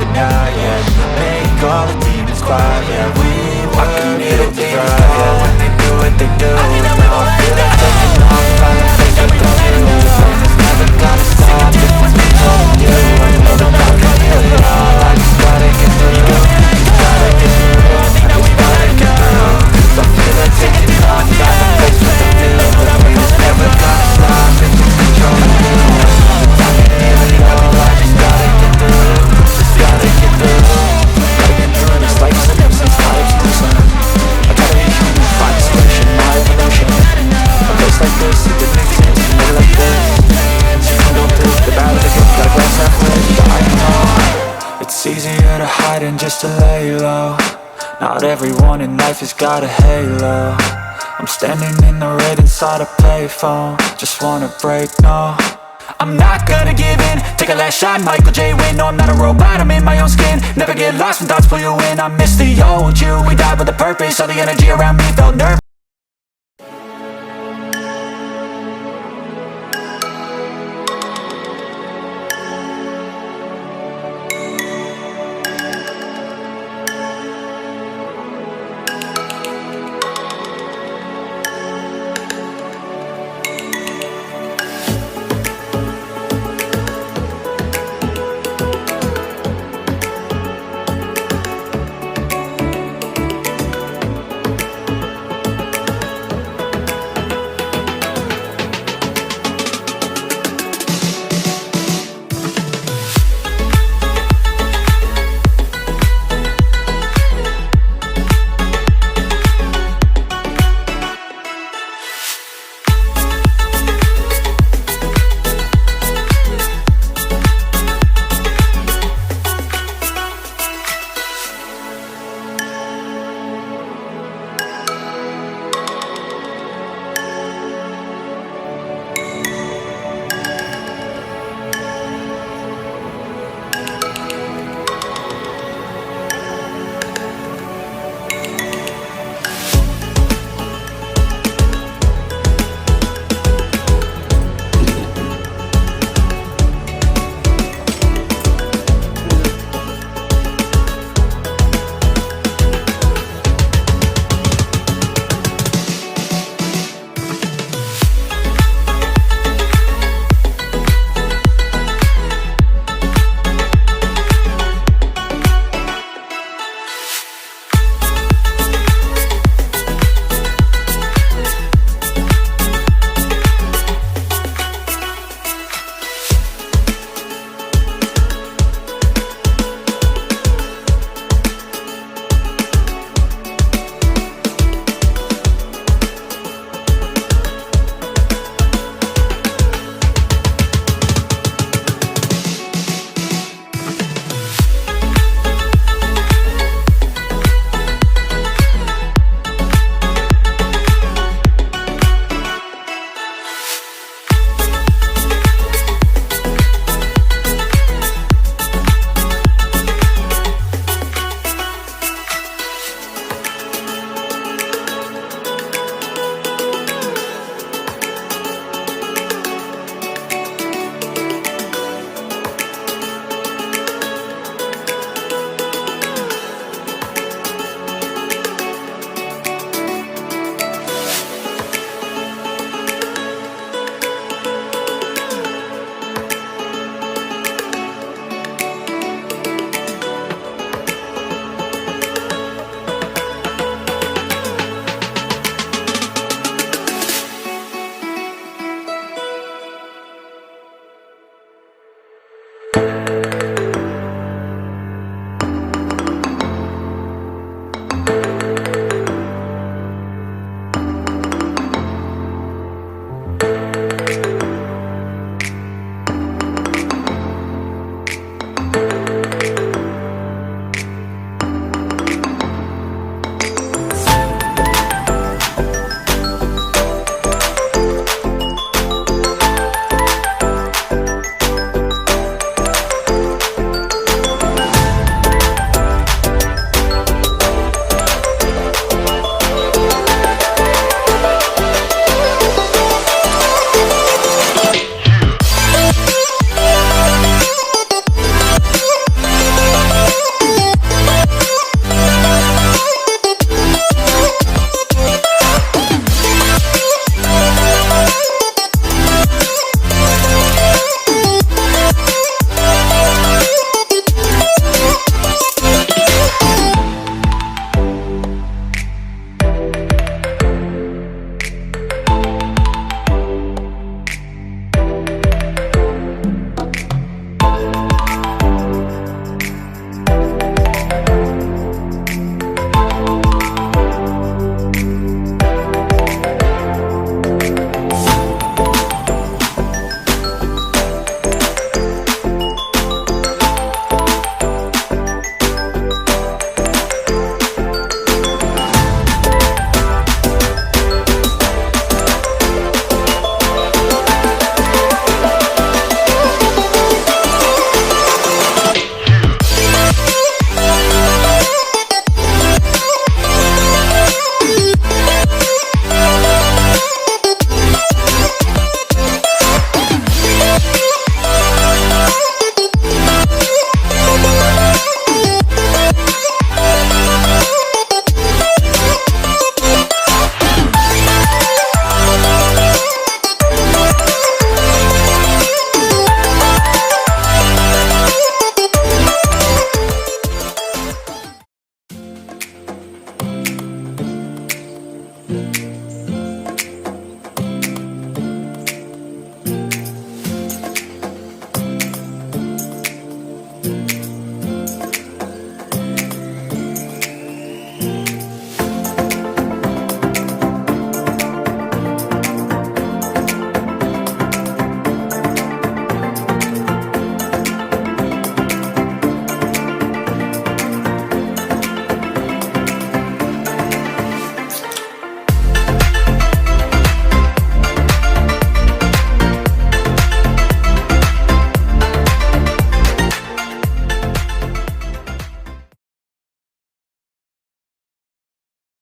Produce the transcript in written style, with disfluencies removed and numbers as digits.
but not yet. Make all the demons quiet, yeah. We were built to thrive, yeah. When they do what they do, now I feel like taking off, find a place with the view. The flame is never gonna stop, if it's me told you. I know that I can feel it all, I just gotta get through. Gotta get through, I just gotta get through. So I feel like taking off, find a place with the view. The flame is never gonna stop, if it's control you. I can feel it all, I just gotta get through. Just gotta get through. Gotta get through this life's a nuisance, life's losing. I gotta be human, find a solution, my evolution. A place like this, it didn't exist, a middle like this. So you can go through the bad or the good, gotta glass halfway, but I know it's easier to hide than just to lay low. Not everyone in life has got a halo. I'm standing in the red inside a payphone. Just wanna break, no, I'm not gonna give in. Take a last shot, 𝙒𝙗𝙬𝙗. No, I'm not a robot, I'm in my own skin. Never get lost when thoughts pull you in. I miss the old you, we died with a purpose. All the energy around me felt nervous.